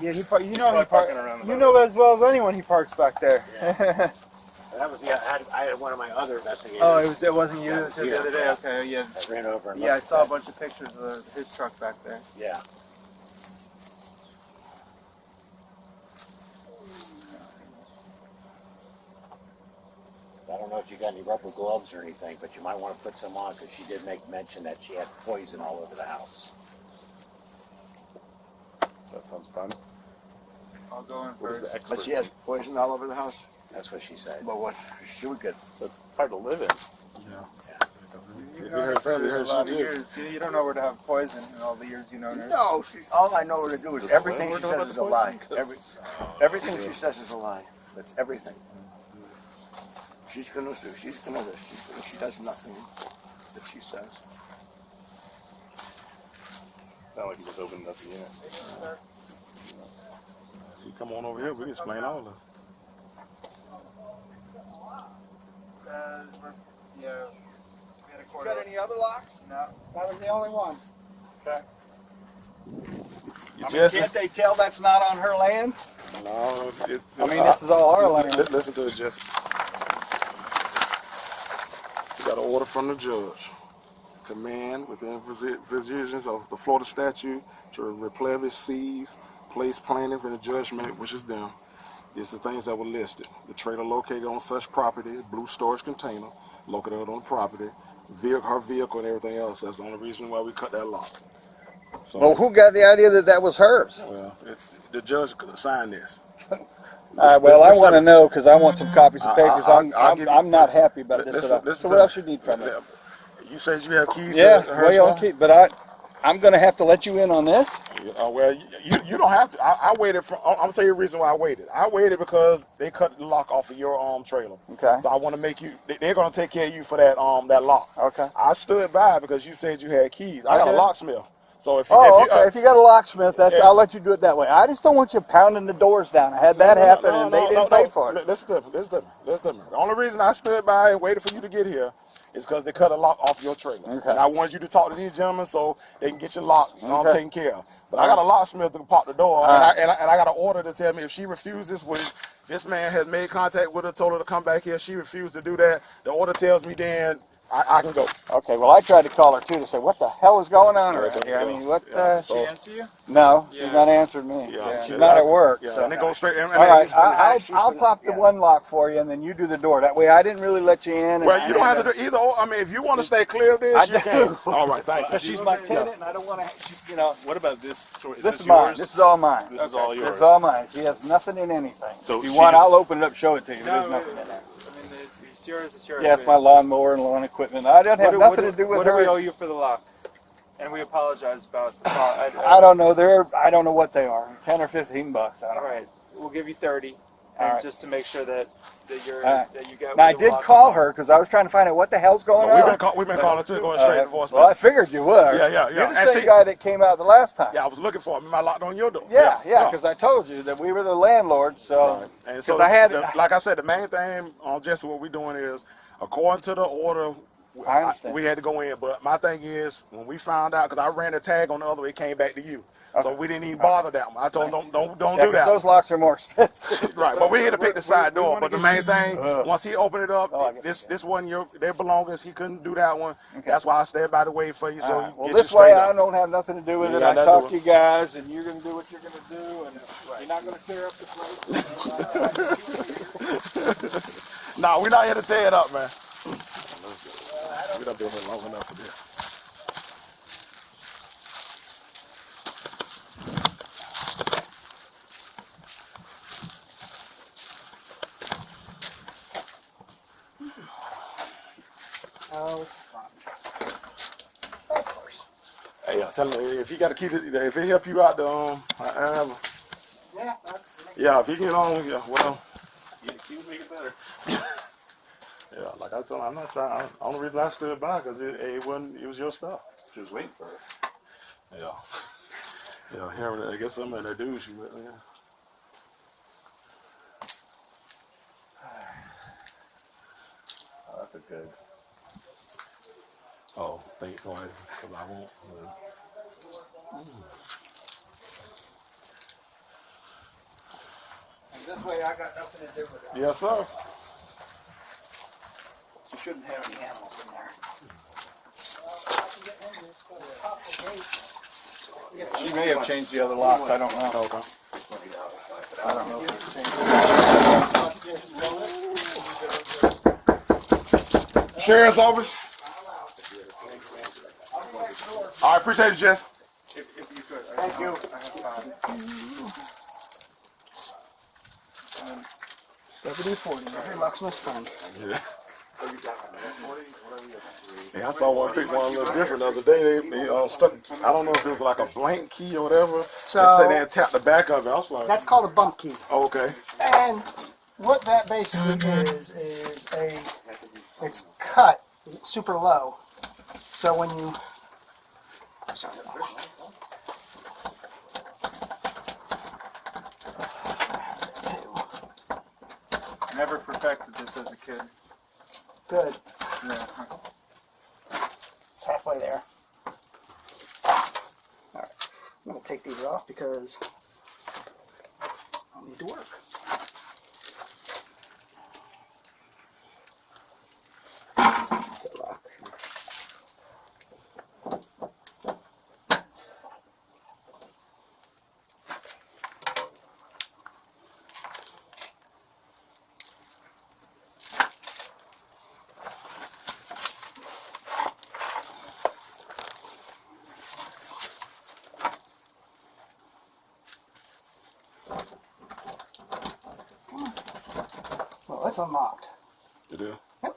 Yeah, you know as well as anyone he parks back there. Yeah. That was I had one of my other investigators. Oh, it wasn't you. It was the other day. Okay, yeah. I ran over. And yeah, I saw a bunch of pictures of his truck back there. Yeah. I don't know if you got any rubber gloves or anything, but you might want to put some on because she did make mention that she had poison all over the house. That sounds fun. I'll go in first. But she has poison all over the house? That's what she said. But what? She would get. It's hard to live in. Yeah. You don't know where to have poison in all the years you know her. No, all I know her to do is everything she says is a lie. Everything she says is a lie. That's everything. She's gonna do. She's gonna this. She does nothing that she says. Sound like you just opened up the unit. You come on over here, we can explain all of it. Yeah. You got any other locks? No. That was the only one. Okay. Can't they tell that's not on her land? No, this is all our land. Listen to it, Jesse. You got an order from the judge. Command within provisions of the Florida statute to replenish, seize, place plaintiff in the judgment, which is them. These are things that were listed. The trailer located on such property, blue storage container, located on the property, her vehicle and everything else. That's the only reason why we cut that lock. So, Well, who got the idea that that was hers? well, the judge signed this. I want to know because I want some copies of papers. I'm not happy about this at all. So what else you need from me? You said you have keys Yeah, to her well, spot? okay, but I'm going to have to let you in on this. Well, you don't have to. I waited for. I'm gonna tell you the reason why I waited. I waited because they cut the lock off of your trailer. Okay. So I want to make you. They're gonna take care of you for that that lock. Okay. I stood by because you said you had keys. I got a locksmith. So if if you got a locksmith, I'll let you do it that way. I just don't want you pounding the doors down. I had that happen and they didn't pay for it. Listen to me. The only reason I stood by and waited for you to get here is because they cut a lock off your trailer. Okay. And I wanted you to talk to these gentlemen so they can get your lock taken care of. But I got a locksmith to pop the door, and I got an order to tell me if she refuses, this man has made contact with her, told her to come back here. She refused to do that. The order tells me then I can go. Okay, well, I tried to call her too to say, what the hell is going on right here? I mean, what? She answer you? No, she's not answering me. Yeah. She's not at work. Yeah, so. and they go straight. All right, I'll pop the one lock for you, and then you do the door. That way, I didn't really let you in. Well, you don't have to do either. I mean, if you want to stay clear of this, you can. All right, thank you. Because she's my tenant, and I don't want to, What about this? This is mine. This is all mine. This is all yours. This is all mine. She has nothing in anything. So if you want, I'll open it up, show it to you. There's nothing in there. I mean, it's yours. It's yours. Yeah, it's my lawnmower and lawn equipment. I don't have nothing to do with her. What do we owe you for the lock? And we apologize about the lock. I don't know. I don't know what they are. 10 or 15 bucks. I don't know. All right, we'll give you 30, just to make sure that you get. Now I did call her because I was trying to find out what the hell's going on. We've been calling too, going straight to voicemail. Well, I figured you would. Yeah. You're the same guy that came out the last time. Yeah, I was looking for him. I locked on your door. Yeah, because I told you that we were the landlords. So, right. And so like I said, the main thing on Jesse, what we're doing is, according to the order, I understand. we had to go in. But my thing is, when we found out, because I ran the tag on the other way, it came back to you. Okay. So we didn't even bother that one. I told them, don't do that. Those locks are more expensive. Right, but we had to pick the side door. But the main thing, once he opened it up, this wasn't their belongings. He couldn't do that one. Okay. That's why I stayed by the way for you. So well, this way I don't have nothing to do with it. I talk to you guys, and you're going to do what you're going to do, and you're not going to clear up the place. No, we're not here to tear it up, man. We've been here long enough for this. Oh, it's fun. Of course. Hey, tell me if you got to keep it. If it help you out, if you get on, well. Yeah, keep make it better. Yeah, like I told him, I'm not trying. The only reason I stood by because it was your stuff. She was waiting for us. Yeah. Yeah, I guess some of that dude she with. Yeah. Oh, that's a good. Oh, thanks, because I won't. This way I got nothing to do with it. Yes, sir. You shouldn't have any animals in there. She may have changed the other locks, I don't know. Okay. I don't know if it's changed. Sheriff's office. All right, appreciate it, Jess. If you could. Thank you. I have WD-40, every locksmith's friend. Yeah. Yeah, I saw one pick one a little different the other day. They stuck. I don't know if it was like a blank key or whatever. So they said they had tapped the back of it. I was like, that's called a bump key. oh, okay. And what that basically is it's cut super low. So when you never perfected this as a kid. good, Yeah. it's halfway there. All right, I'm gonna take these off because I'll need to work. Well, that's unlocked. You do? Yep.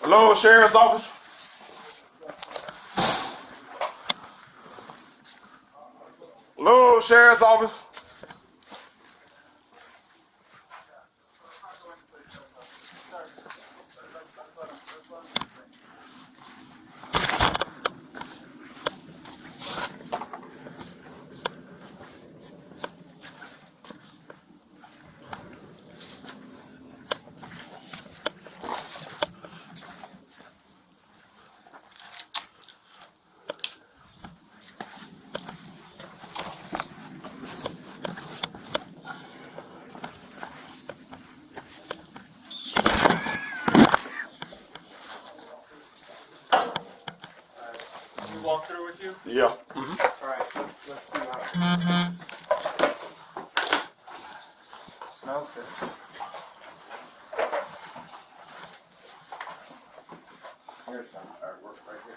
Hello, Sheriff's office. Hello, Sheriff's office. Walk through with you? Yeah. All right, let's see how. Smells good. Here's some artwork right here.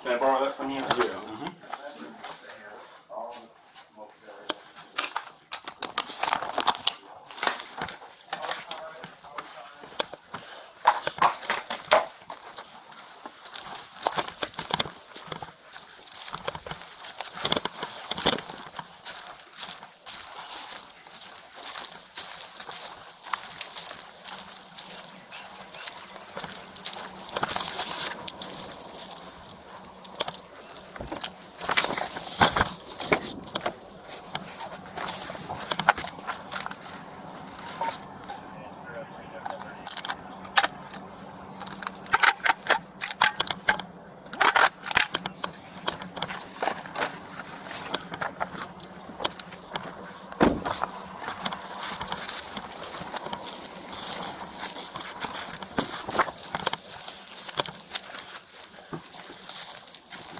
Can I borrow that from you? Yeah.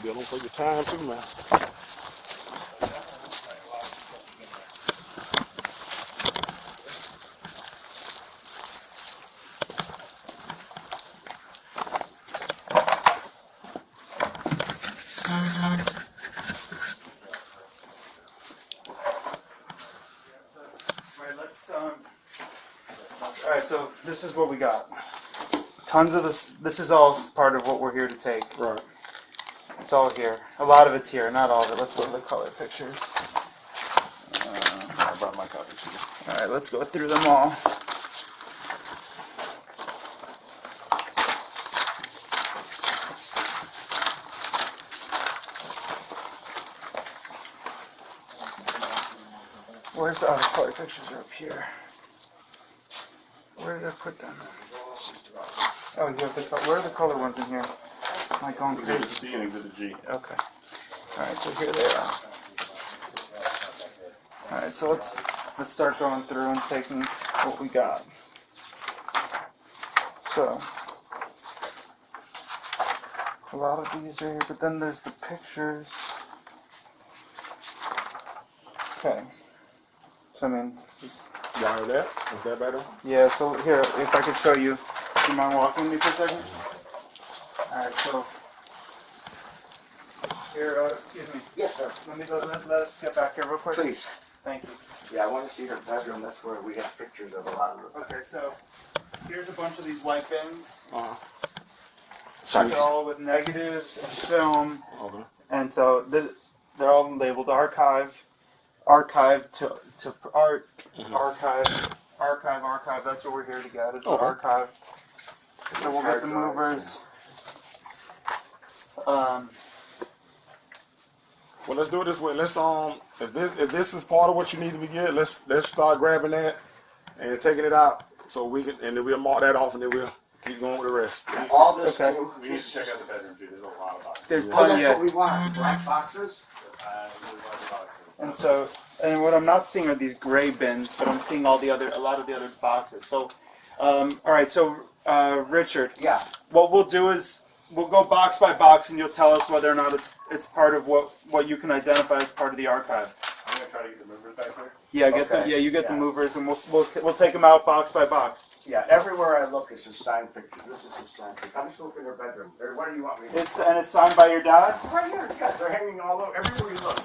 Bill them for your time too, man. All right, so this is what we got. tons of this. This is all part of what we're here to take. Right. It's all here. A lot of it's here, not all of it. Let's go to the color pictures. I brought my copy to you. All right, let's go through them all. Where's the other color pictures? Are up here. Where did I put them? Oh, you have the where are the color ones in here? Am I going Exhibit crazy? C and Exhibit G. Okay. All right, so here they are. All right, so let's start going through and taking what we got. So a lot of these are here, but then there's the pictures. Okay. So I mean, just Y'all heard that? Is that better? yeah. So here, if I could show you, do you mind walking with me for a second? All right, so here, excuse me. Yes, sir. Let us get back here real quick. Please. Thank you. Yeah, I want to see her bedroom. That's where we have pictures of a lot of her. Okay, so here's a bunch of these white bins. Sorry. They're all with negatives and film, Okay. and so they're all labeled archive to art, archive. That's what we're here to get. It's the Okay. archive. So we'll get the movers. Well, let's do it this way. Let's if this is part of what you need to get, let's start grabbing that and taking it out so we can, and then we'll mark that off and then we'll keep going with the rest. All this Okay. too. We need to check out the bedroom too. There's a lot of boxes. There's Oh, ton that's yet. what we want. Black boxes. There's lots of boxes. And so, and what I'm not seeing are these gray bins, but I'm seeing a lot of the other boxes. So, all right. So, Richard, Yeah. what we'll do is we'll go box by box, and you'll tell us whether or not it's part of what you can identify as part of the archive. I'm gonna try to get the movers back there. Yeah, Okay. you get the Yeah. movers, and we'll take them out box by box. Yeah. Everywhere I look, it's his signed picture. This is his signed picture. I'm just looking at her bedroom. What do you want me to do? It's signed by your dad. Right here. Yeah, they're hanging all over. Everywhere you look,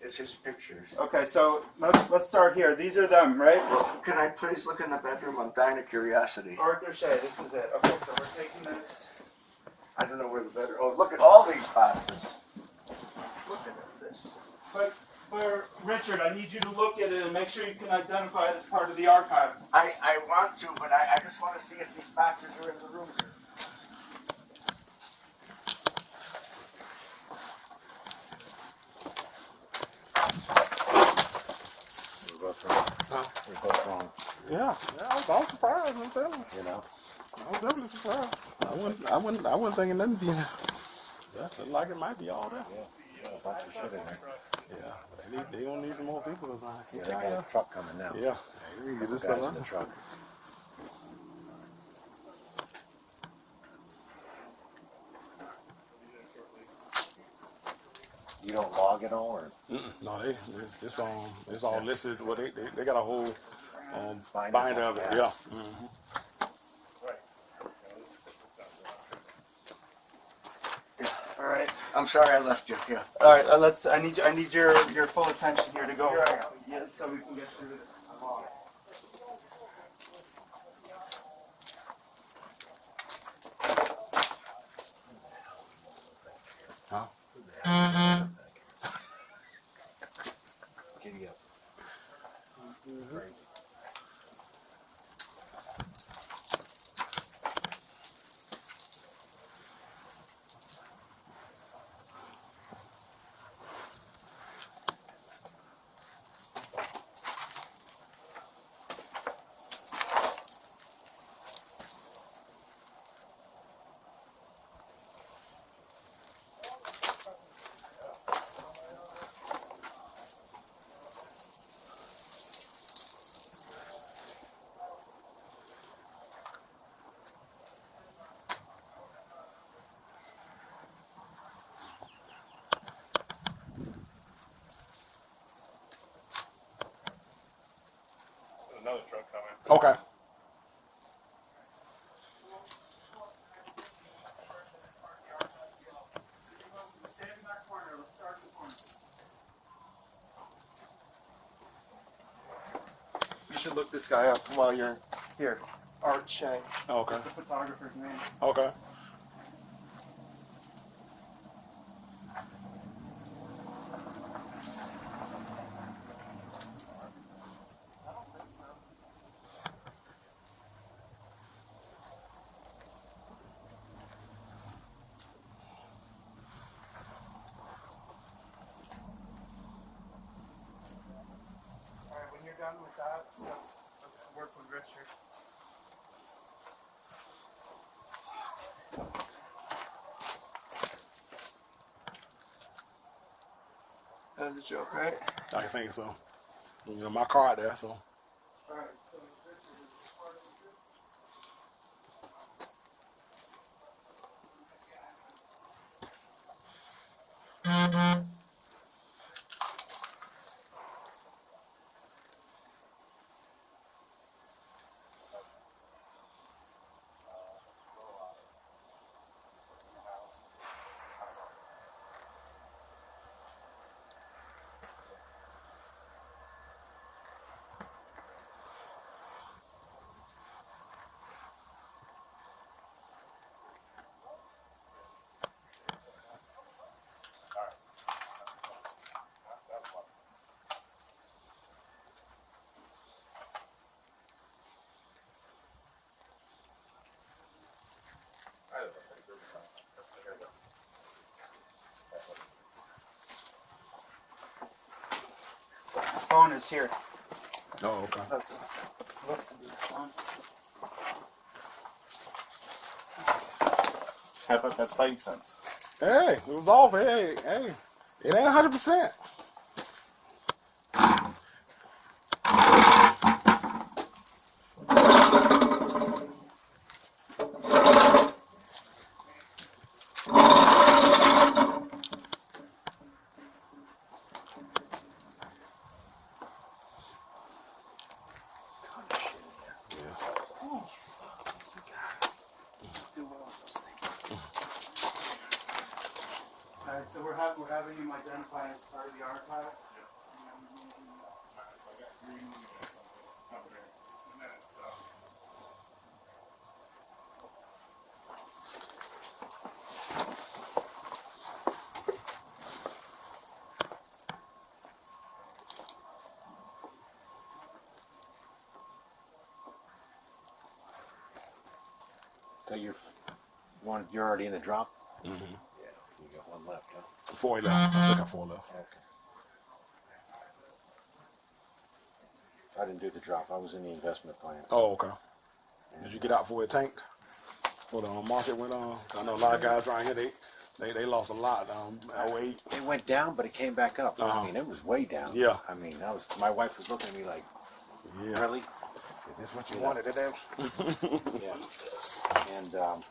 it's his pictures. Okay, so let's start here. These are them, right? Can I please look in the bedroom? I'm dying of curiosity. Arthur Shea. This is it. Okay, so we're taking this. I don't know where the bedroom. Oh, look at all these boxes. Look at this. But Richard, I need you to look at it and make sure you can identify it as part of the archive. I want to, but I just want to see if these boxes are in the room here. We're both wrong. We're both wrong. Yeah, I was surprised. I'm telling you. You know. I was definitely surprised. I wasn't thinking nothing being. That looked like it might be all there. Yeah. A bunch of shit in there. Yeah, they gonna need some more people. Yeah, I got a truck coming now. Yeah, get this stuff Guys in out. the truck. You don't log it all, or No, it's all listed. Well, they got a whole Binder. binder of it. Yeah. All right. I'm sorry I left you. Yeah. All right. I need your full attention here to go. Here I am. Yeah, so we can get through this. giddy up. Crazy. There's another truck coming. Okay. You should look this guy up while you're here. Arche. Okay. That's the photographer's name. Okay. Alright, when you're done with that, let's work with Richard. That was a joke, right? I think so. You know, my card there, so. Alright, so Richard is part of the group. Phone is here. Oh, okay. That's it. Looks to be the phone. How about that spidey sense? Hey, it was off. Hey, it ain't 100%. Do well with those things. Alright, so we're having him identify as part of the archive. So you're already in the drop? Mm-hmm. Yeah, you got one left, huh? 4 left. I still got 4 left. Okay. I didn't do the drop. I was in the investment plan. Oh, okay. Did you get out before it tanked? Before the market went on? I know a lot of guys around here, they lost a lot. 08. It went down, but it came back up. Uh-huh. I mean, it was way down. Yeah. I mean, my wife was looking at me like, Yeah. really? Is this what you wanted today? Yeah. And it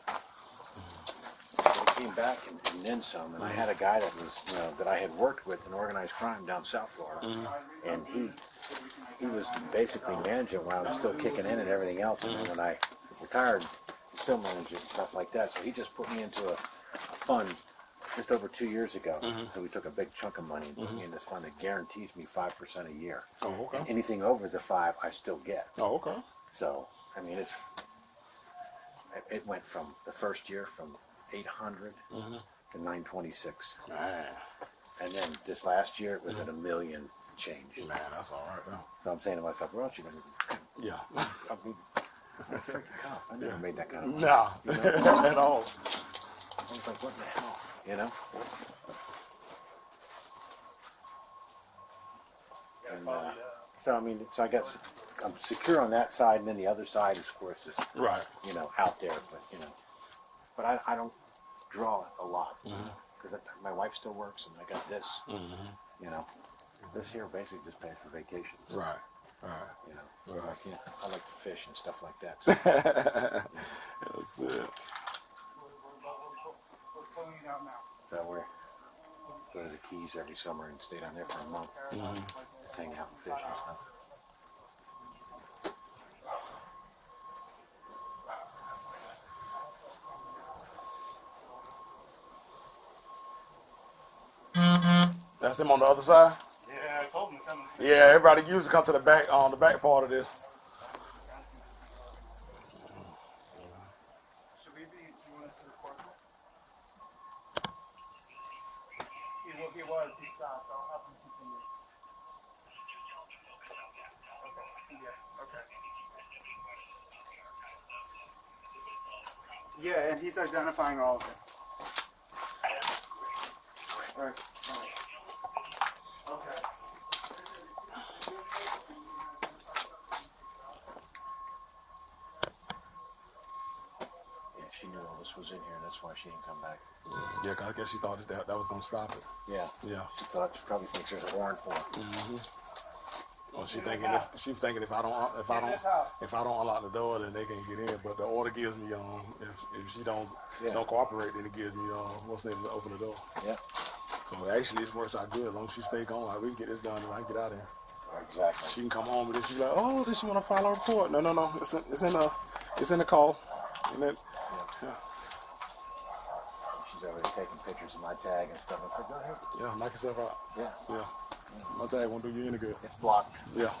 came back and then some. And I had a guy that was, that I had worked with in organized crime down South Florida, and he was basically managing when I was still kicking in and everything else. And then when I retired, still managing stuff like that. So he just put me into a fund just over 2 years ago. So we took a big chunk of money and put me in this fund that guarantees me 5% a year. Oh, okay. And anything over the 5, I still get. Oh, okay. So I mean, it went from the first year from 800 to 926, Man, and then this last year it was at $1 million change. man, that's all right, though. So I'm saying to myself, well, you know, Yeah. I'm a freaking cop. I never made that kind of money. Nah, You know? at all. I was like, what the hell, you know? And, so I mean, I'm secure on that side, and then the other side is, of course, is Right. out there. But I don't draw a lot because my wife still works, and I got this. You know, this here basically just pays for vacations. Right. Right. You know, Right. I like to fish and stuff like that. So, That's it. We're pulling it out now. so we're go to the Keys every summer and stay down there for a month, just hang out and fish and stuff. That's them on the other side? Yeah, I told him to come and see. Yeah, everybody usually come to the back on the back part of this. does. He stopped. I'll have him continue. Okay. Yeah. Okay. Yeah, and he's identifying all of it. All right. Okay. Yeah, she knew all this was in here, and that's why she didn't come back. Yeah, 'cause I guess she thought that was gonna stop it. Yeah. Yeah. She probably thinks there's a warrant for it. Well, she's thinking if I don't unlock the door, then they can't get in. But the order gives me if she don't cooperate, then it gives me what's the name to open the door. Yeah. So actually, this works out good. As long as she stays gone, like, we can get this done and I can get out of here. Exactly. She can come home and then she's like, oh, does she want to file a report? No. It's in the call. And then, yeah. She's already taking pictures of my tag and stuff. I said, go ahead. Yeah, knock yourself out. Yeah. Yeah. My tag won't do you any good. It's blocked. Yeah.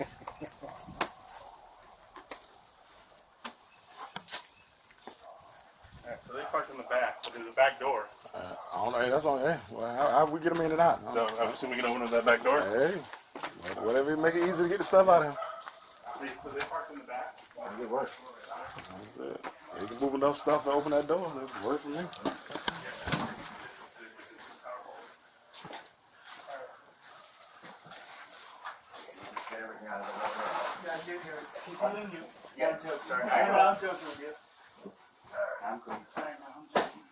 Alright, so they parked in the back, through the back door. I don't know. Hey, that's on. Hey, well, how we get them in and out? So I'm assuming we can open up that back door. Hey, whatever make it easy to get the stuff out of here. So they parked in the back. Good work. That's it. You can move enough stuff to open that door. That's work for me. Yeah, I did hear it. Keep it in you. Yeah, I'm joking. Sorry. I'm joking with you. I'm good. Alright, no, I'm joking.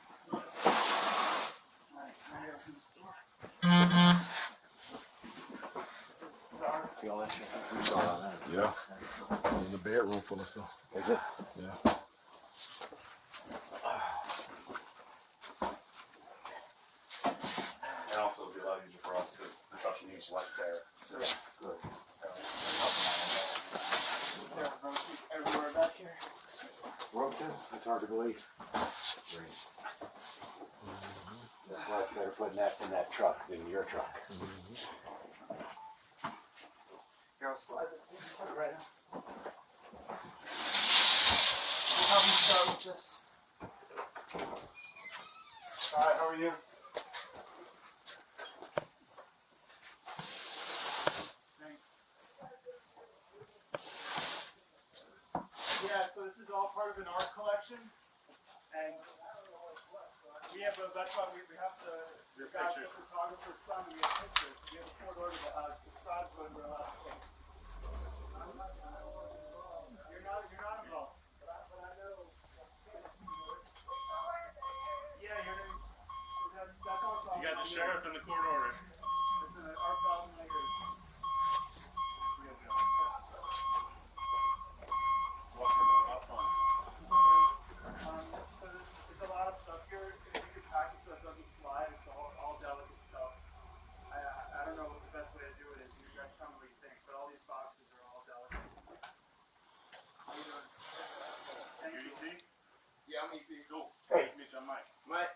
Alright, now you're in the store. This is our See all that shit? We saw all that. Yeah. In the bedroom full of stuff. Is it? Yeah. And also it'll be a lot easier for us because this option is left there. Good. everywhere back here. Rope too? It's hard to believe. Great. That's why it's better putting that in that truck than your truck. Here, I'll slide this. Put it right in. We'll help you start with this. Alright, how are you? Yeah, so this is all part of an art collection, and yeah, but that's why we have to. Your got the pictures. photographer's son. We have pictures. We have a court order that describes what we're allowed to take. You're not involved, but I know. Yeah, that's our problem. You got the sheriff and the court order. It's our problem right here. Walk around, have fun. So there's a lot of stuff here. If you could package so it doesn't slide, it's all delicate stuff. I don't know what the best way to do it is. You guys tell me what you think, but all these boxes are all delicate. How you doing? You ET? Yeah, I'm ET. Cool. Hey. Nice to meet you. I'm Mike. Mike.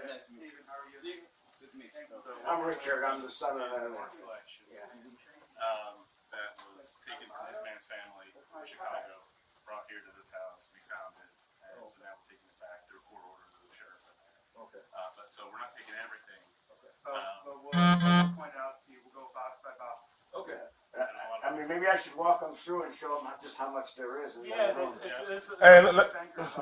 Nice to meet you. Steven, how are you? Steven. Good to meet you. So I'm Richard. I'm the son of that. art collection. Yeah. That was taken from this man's family in Chicago, brought here to this house. We found it, and so now we're taking it back through a court order to the sheriff in there. Okay. But so we're not taking everything. But we'll point out to you. We'll go box by box. Okay. I mean, maybe I should walk them through and show them just how much there is. Yeah, it's Hey, let let me because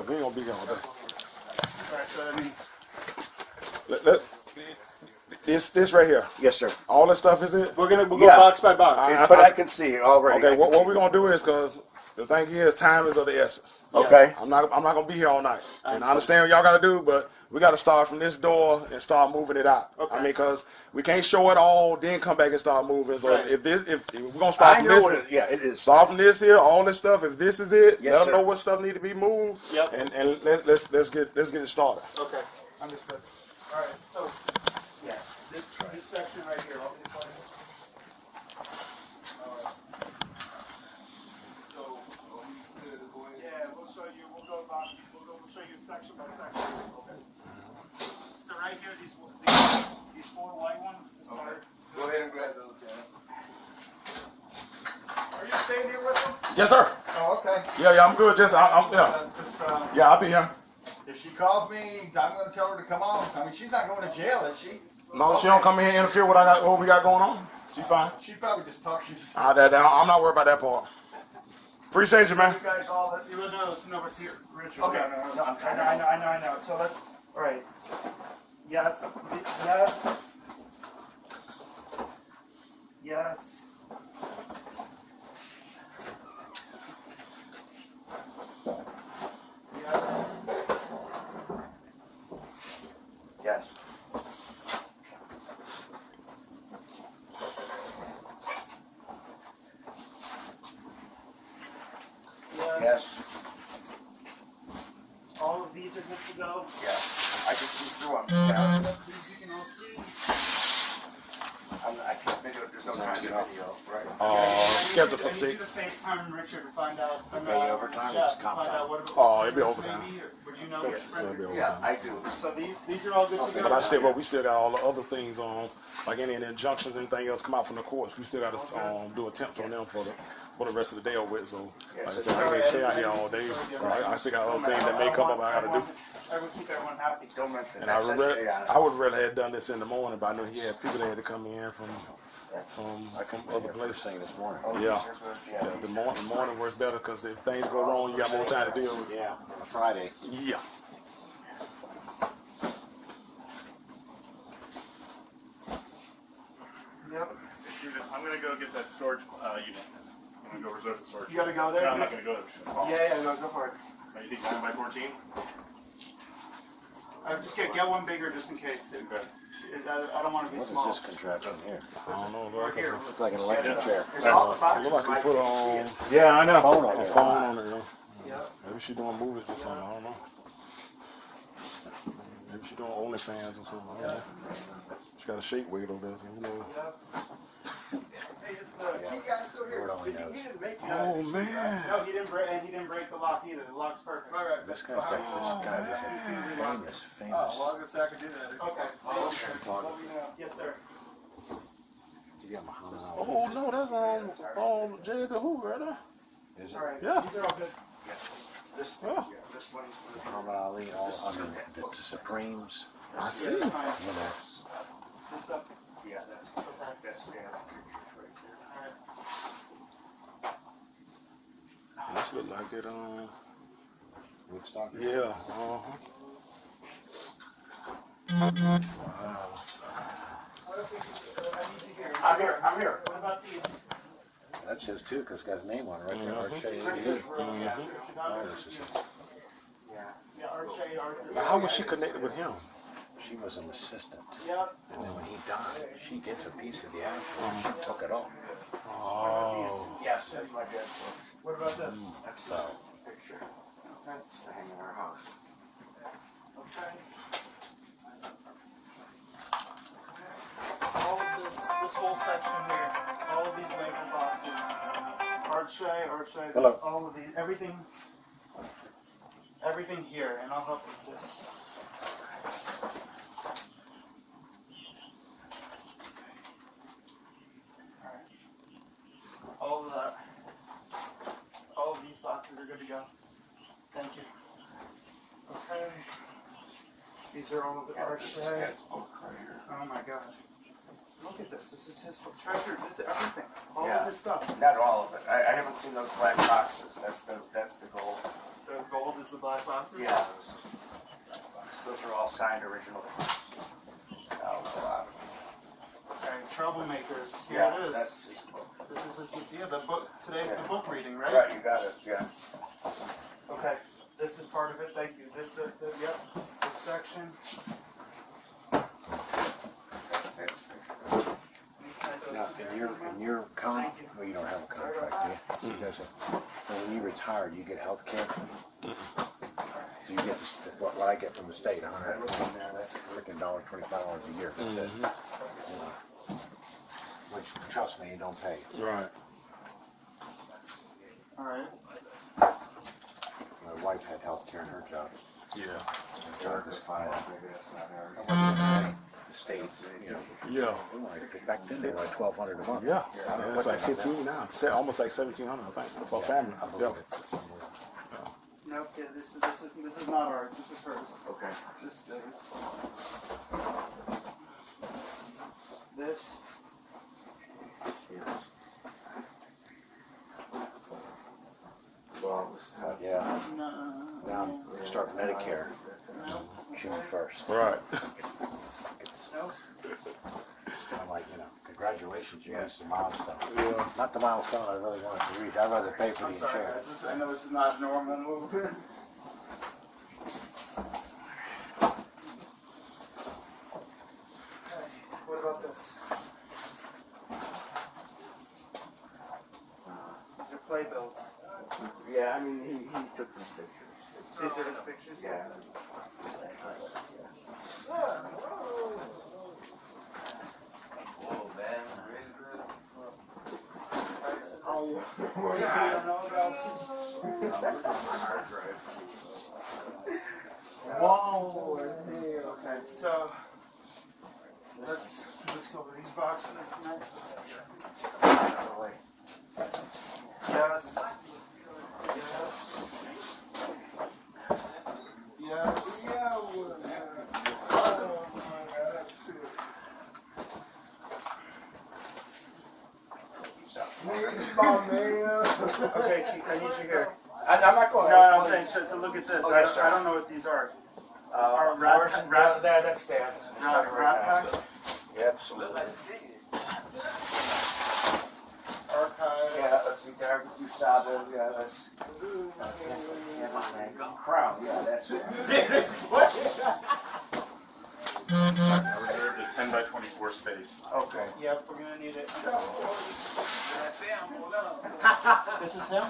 we ain't gonna be here all day. Alright, so I mean, This right here. Yes, sir. All this stuff is it? we'll go Yeah. box by box. But I can see it already. Okay, what we're gonna do is because the thing is, time is of the essence. Okay. I'm not gonna be here all night, and I understand what y'all gotta do, but we gotta start from this door and start moving it out. Okay. I mean, because we can't show it all, then come back and start moving. So Right. if we're gonna start I from know this, what it, yeah, it is. start from this here, all this stuff. If this is it, Yes, let them sir. know what stuff need to be moved. Yep. And let's get it started. Okay, understood. Alright, so, yeah, this section right here, I'll be playing. Yeah, we'll show you, we'll show you section by section. Okay. So right here, these four white ones to start. Go ahead and grab those, Dan. Are you staying here with them? Yes, sir. Oh, okay. Yeah, I'm good. Just yeah, I'll be here. If she calls me, I'm going to tell her to come on. I mean, she's not going to jail, is she? No, she don't come in here and interfere with what we got going on. She fine. She probably just talking. I'm not worried about that part. Appreciate you, man. You guys all, you know, no, but see, Richard. Okay. No, I know. So let's, all right. Yes, yes, yes. Yes. Yes. All of these are good to go. Yeah. I can see through them. Yeah. These you can all see. I can't video. There's no time to video. Right. Scheduled for I need you 6. to FaceTime Richard to find out. They pay you overtime, Yeah, it's comp find time. out what Oh, it'll be overtime. Would you know which It'll be printer? Yeah, overtime. I do. So these are all good to go. But we still got all the other things on, like any injunctions, anything else come out from the courts. We still got to do attempts on them for the rest of the day over with. So, like I said, I can't stay out here all day. Right? I still got other things that may come up I got to do. I would keep everyone happy. Don't mention And that. I would rather have done this in the morning, but I know he had people that had to come in from other places. Saying this morning. Yeah, the morning works better because if things go wrong, you got more time to deal with. Yeah, on a Friday. Yeah. Yep. I'm gonna go get that storage unit. I'm gonna go reserve the storage. You gotta go there? No, I'm not gonna go there. Yeah, go for it. You think 9 by 14? Just get one bigger just in case. Okay. I don't want to be What small. is this contraption here? I don't know, bro. Here. It's like an electric chair. There's all the It boxes. look like you put on Yeah, I know. Phone on a it. phone on it. Yep. Maybe she doing movies or something. I don't know. Maybe she doing OnlyFans or something. I don't know. She got a shake weight over there. So who knows? Hey, is the key guy still here? Lord only He knows. didn't make Oh man. No, he didn't break the lock either. The lock's perfect. Right. This guy's got this famous. Well, I guess I could do that. Okay. Yes, sir. You got Muhammad Ali. Oh no, that's on J. Who right there? Is it? All right. Yeah. These are all good. This Yeah. this one is Muhammad Ali, all under the Supremes. I see. You know, This stuff. yeah, that's the pictures right there. This look like it. Woodstock. Yeah. I'm here. What about these? That's his too, because it's got his name on it right there. Art Shea. Oh, this is it. Yeah, Art Shea, Art. How was she connected with him? She was an assistant. Yep. And then when he died, she gets a piece of the action. She took it all. Oh. Yes, that's my dad's book. What about this? That's the picture. It's to hang in our house. Okay. All of this whole section here, all of these label boxes, Art Shea, Hello. all of these, everything here, and I'll help with this. All of that, all of these boxes are good to go. Thank you. Okay. These are all of the Art Shea. Oh my God. Look at this. This is his treasure. This is everything. All of this stuff. Not all of it. I haven't seen those black boxes. That's the gold. The gold is the black boxes? Yeah. Those are all signed originals. Okay, Troublemakers. Here Yeah, it is. that's his book. This is the book. Today's the book reading, right? Right, you got it. Yeah. Okay. This is part of it. Thank you. This. Yep. This section. Now, in your well, you don't have a contract, do you? You guys have, when you retire, you get health care. Do you get what I get from the state? $125 a year. That's it. Which, trust me, you don't pay. Right. All right. My wife had health care in her job. Yeah. Her job was fine. I wasn't gonna pay. The state, you know. Yeah. They wanted, back then they were like $1,200 a month. Yeah. It's like 15 now. Almost like 1,700, I think, for a family. Yeah. Nope. Yeah, this This is not ours. This is hers. Okay. This stays. This. Yeah. No. Now start Medicare. June 1st. Right. I'm like, congratulations, you reached the milestone. Yeah. Not the milestone I really wanted to reach. I'd rather pay for the I'm sorry, insurance. guys. I know this is not a normal move. What about this? These are playbills. Yeah, I mean, he took these pictures. These are his pictures? Yeah. Whoa! Okay, so let's go with these boxes next. Yes. Yes. Yes. Okay, Keith, I need you here. I'm not going No, I'm saying, so look at this. Okay, I don't know what these are. That's Dan. Rat pack? Yeah, absolutely. Archive. Yeah, let's see, there, do Sabo, yeah, that's. Crown, yeah, that's it. I reserved a 10 by 24 space. Okay. Yep, we're gonna need it. This is him?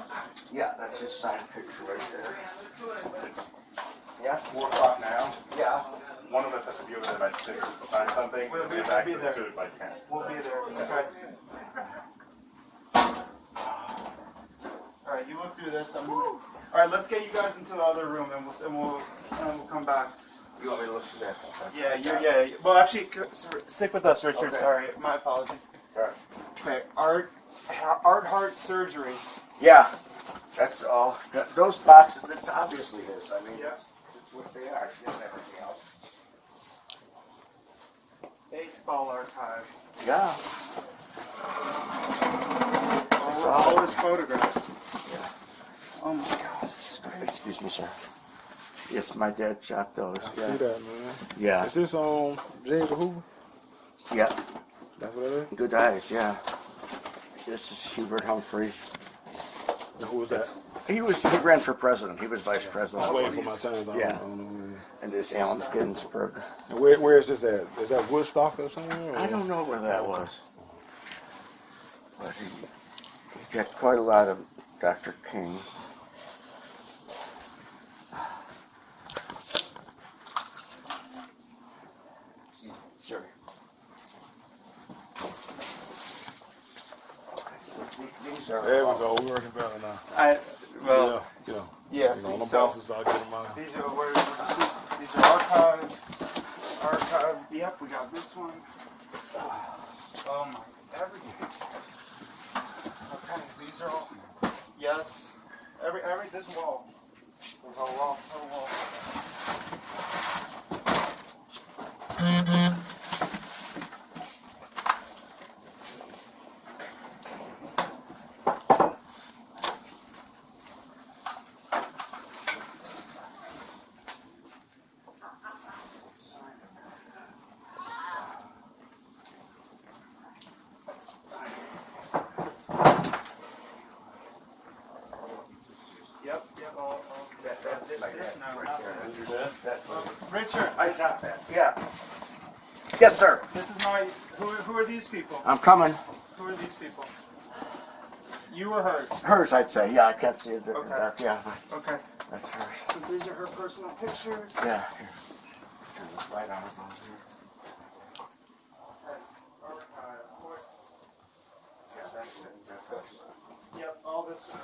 Yeah, that's his signed picture right there. It's Yeah, 4 o'clock now. yeah. One of us has to be over there by 6 to sign something. We'll We have be access there. to it by 10. We'll be there. Okay. Alright, you look through this. Alright, let's get you guys into the other room and we'll come back. You want me to look through that? Yeah. Well, actually, stick with us, Richard. Okay. Sorry, my apologies. Alright. Okay, Art Heart Surgery. Yeah, that's all. Those boxes, that's obviously his. I mean, Yeah. it's what they are. She doesn't have anything else. Baseball Archive. Yeah. All his photographs. Yeah. Oh my God, this is crazy. Excuse me, sir. Yes, my dad shot those. I see that, man. Yeah. Is this James Hoover? Yeah. That's what it is? Good eyes, yeah. This is Hubert Humphrey. Now, who was that? He ran for president. He was vice president. I'm waiting for my time. I Yeah. don't know who it is. And this Allen Ginsburg. And where is this at? Is that Woodstock or somewhere? Or? I don't know where that was. But he got quite a lot of Dr. King. Sorry. These are There we go. We're working better now. Yeah. Yeah. Yeah. On the So boxes, I'll get them out. these are archive. Yep, we got this one. Oh my, everything. Okay, these are all. Yes, every this wall. There's a whole wall. Yep, all That's it, like this that, now. right there. That's Richard, I shot that. Yeah. Yes, sir. this is my. Who are these people? I'm coming. Who are these people? You or hers? Hers, I'd say. Yeah, I can't see it. Okay. Yeah, Okay. that's hers. So these are her personal pictures. Yeah. Here. Turn this light on above here. Of course. Yeah, that's it. That's hers. Yep, all this.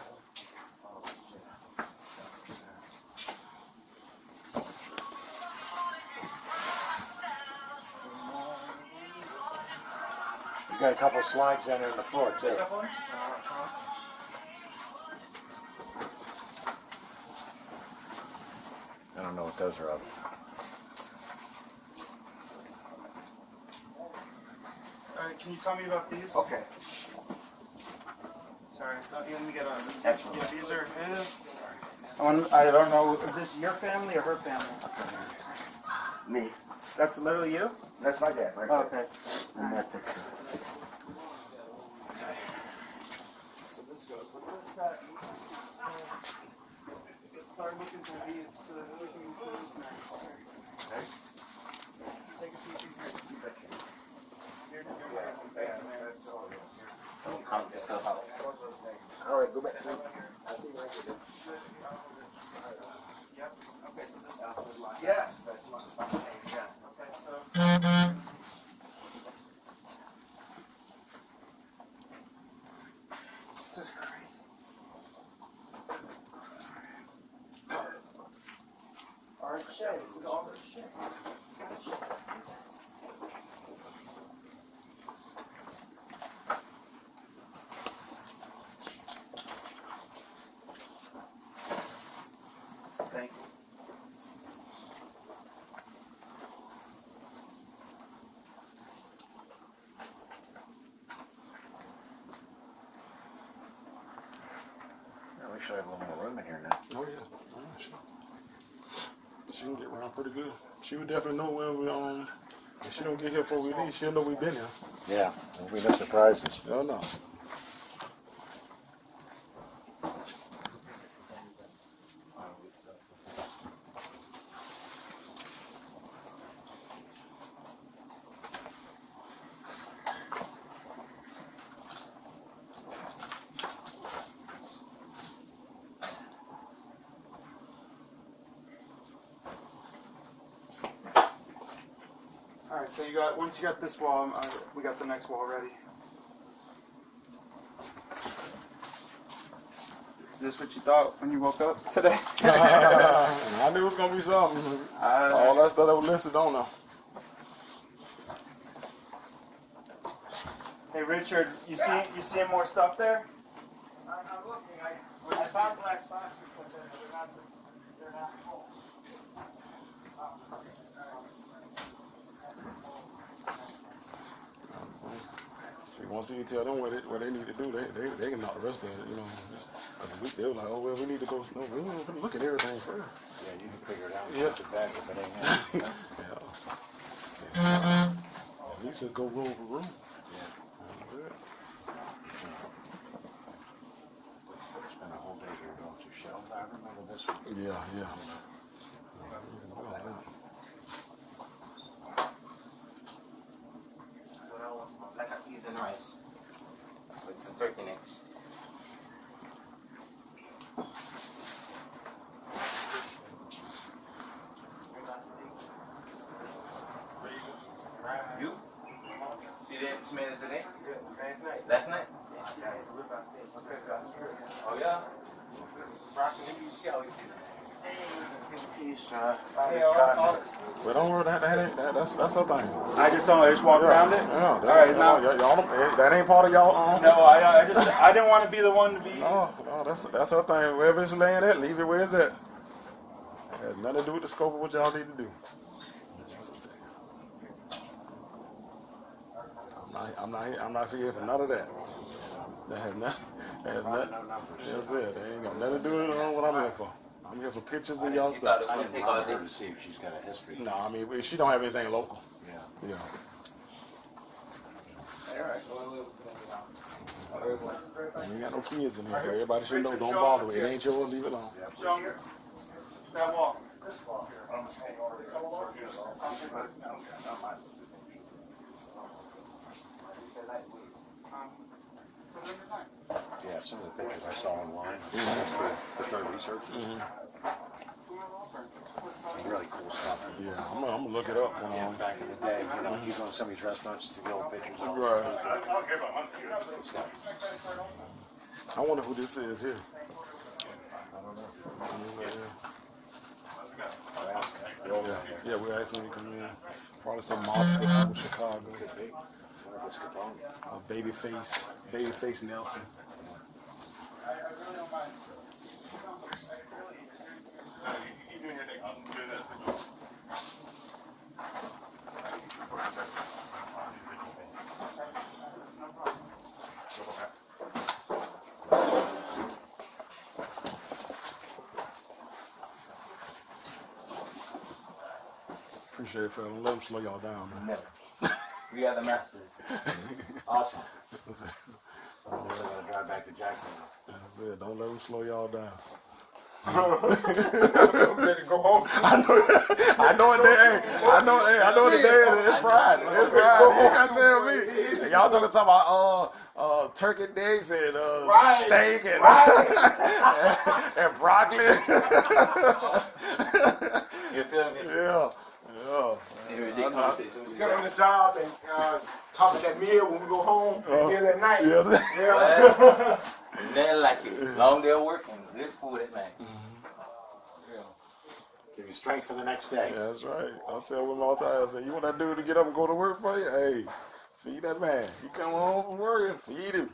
You got a couple slides down there on the floor, too. don't know what those are of. Alright, can you tell me about these? Okay. Sorry, let me get on. Excellent. Yeah, these are his. I don't know, is this your family or her family? Me. That's literally you? That's my dad, right Oh, there. okay. In that picture. So this goes with this set. Let's start looking through these. Looking through these next. Okay. Take a peek in here. All right, go back. See. I see where you did. Yep. Okay, so this is Yes, that's my name. Yeah. okay, so this is crazy. Art shit. This is all their shit. Thank you. Yeah, we should have a little more room in here now. Oh yeah. She can get around pretty good. She would definitely know when we if she don't get here before we leave, she'll know we've been here. Yeah, there'll be no surprises. Oh no. Alright, so you got, once you got this wall, we got the next wall ready. Is this what you thought when you woke up today? I knew it was gonna be something. All that stuff that was listed on there. Hey Richard, you see more stuff there? I'm looking. I found black boxes, but they're not full. See, once you tell them what they need to do, they can knock the rest of it, you know. Cause they were like, oh well, we need to go. No, we want to look at everything first. Yeah, you can figure it out. Yeah. It's a bag if it ain't him. Yeah. At least just go room for room. Yeah. Spent a whole day here going through shelves. I remember this one. Yeah. Black eyed peas and rice with some turkey necks. You? See that? You made it today? Last night? Oh yeah? Broccoli, you see how we see that? He's But don't worry, that's her thing. I just walk around it? Yeah, Alright, now. y'all, that ain't part of y'all. No, I didn't want to be the one to be. No, that's her thing. Wherever it's laying at, leave it where it's at. It has nothing to do with the scope of what y'all need to do. I'm not here for none of that. That has nothing. That's it. They ain't got nothing to do with what I'm here for. I'm here for pictures of y'all stuff. I didn't bother her to see if she's got a history. No, I mean, she don't have anything local. Yeah. Yeah. You ain't got no kids in here, so everybody should know. Don't bother with it. It ain't yours. Leave it alone. Show me that wall. This wall here. Yeah, some of the pictures I saw online for start researching. Really cool stuff. Yeah, I'm gonna look it up. Yeah, back in the day, you know, you go to some of these restaurants to get old pictures. Of Right. good stuff. I wonder who this is here. I don't know. Yeah, we're asking him to come in. Probably some mobster from Chicago. Could be. I wonder if it's Capone. Babyface Nelson. You doing your thing? I'm good. Appreciate it, fella. Don't let them slow y'all down, man. Never. We are the masters. Awesome. I'm gonna drive back to Jacksonville. That's it. Don't let them slow y'all down. I'm ready to go home. I know it. I know it. It's Friday. It's Friday. You gotta tell me. And y'all talking about turkey necks and steak and and broccoli. You feel me? Yeah. Get on the job and talk at that meal when we go home. Meal at night. Well, nothing like it. Long day of working, good food at night. Give you strength for the next day. Yeah, that's right. I'll tell women all the time. I say, you want that dude to get up and go to work for you? Hey, feed that man. You come home from work, feed him.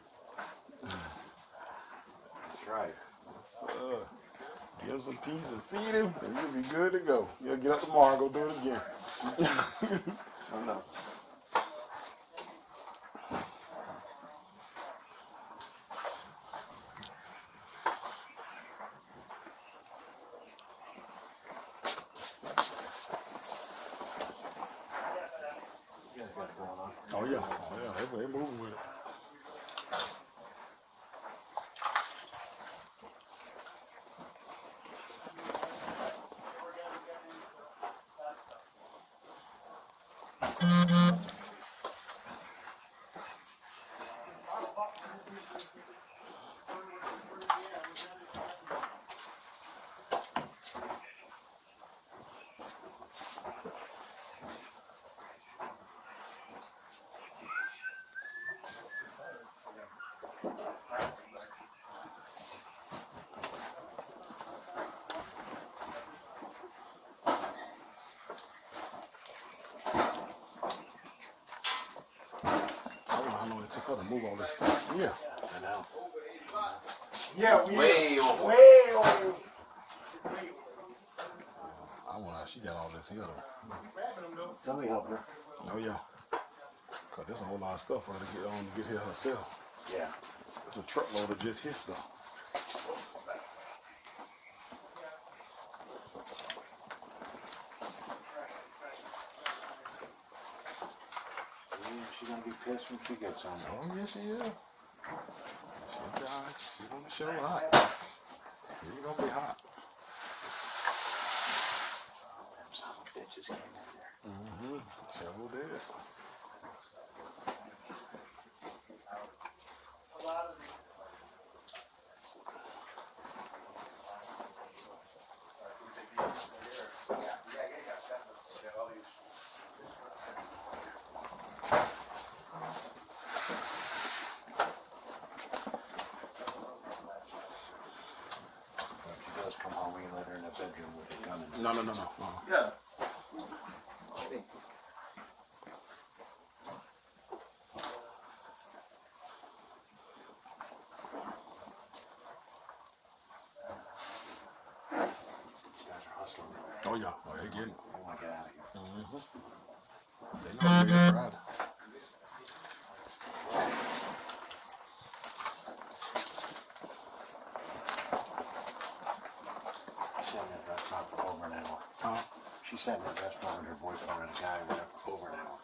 That's right. Give him some peace and feed him, and you'll be good to go. You'll get up tomorrow and go do it again. Oh no. Oh yeah, they moving with it. I know it took her to move all this stuff. Yeah. I know. Yeah, Way over. Way over. I wonder she got all this here though. Somebody help her. Oh yeah. Cause there's a whole lot of stuff for her to get on to get here herself. Yeah. It's a truckload of just his stuff. She's gonna be pissed when she gets home. Oh yes she is. She's gonna show hot. She's gonna be hot. Them son of bitches came in there. Sure did. She does come home, we can let her in the bedroom with a gun in it. No. Yeah. These guys are hustling. Oh yeah. Oh, they getting it. They want to get out of here. They know they're Friday. She's sitting in that restaurant for over an hour. Huh? She sat in that restaurant with her boyfriend and a guy who was there for over an hour.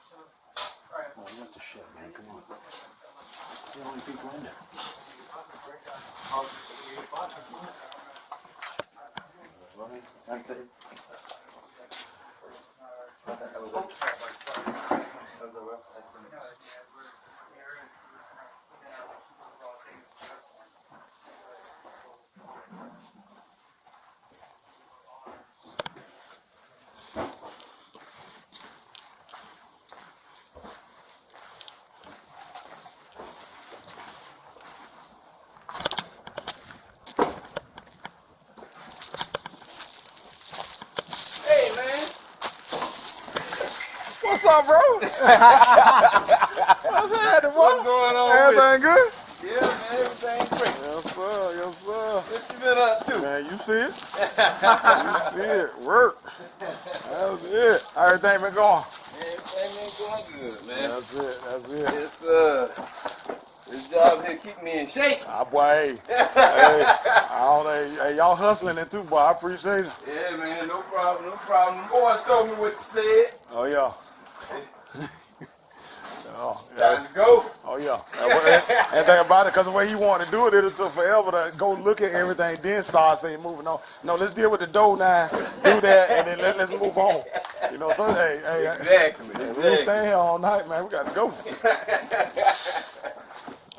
Well, you got the shit, man. Come on. The only people in there. Right there. Hey man. What's up, bro? What's happening, bro? What's going on? Everything good? Yeah, man, everything great. Yes, sir. Yes, sir. What you been up to? Man, you see it? You see it. Work. That's it. How everything been going? Everything been going good, man. That's it. That's it. It's This job here keep me in shape. Ah, boy, hey, y'all hustling it too, boy. I appreciate it. Yeah, man, no problem, no problem. The boys told me what you said. Oh, yeah. Oh, Time to go. Oh, yeah. And think about it, because the way he wanted to do it, it took forever to go look at everything, then start saying moving on. No, let's deal with the dough now, do that, and then let's move on. You know, so, hey, Exactly. we ain't staying here all night, man. We got to go.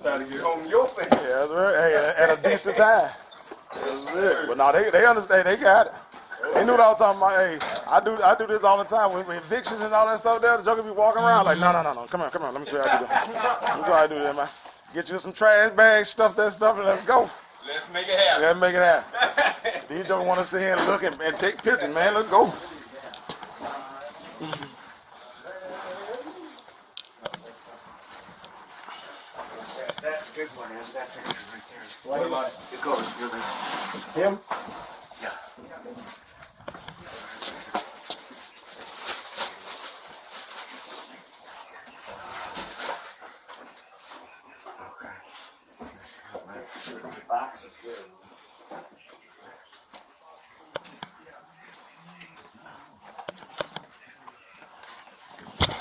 Trying to get home to your family. Yeah, that's right. Hey, at a decent time. Yes, sir. But no, they understand. They got it. They knew what I was talking about. Hey, I do this all the time with evictions and all that stuff there. The joker be walking around like, no. Come on. Let me show you how to do that. Let me show you how to do that, man. Get you some trash bags, stuff that stuff, and let's go. Let's make it happen. Let's make it happen. These jokers want to sit here and look and take pictures, man. Let's go. That's a good one, is that picture right there. What about it? It goes really. Him? Boxes here.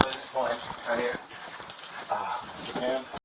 This one, right here. BCam.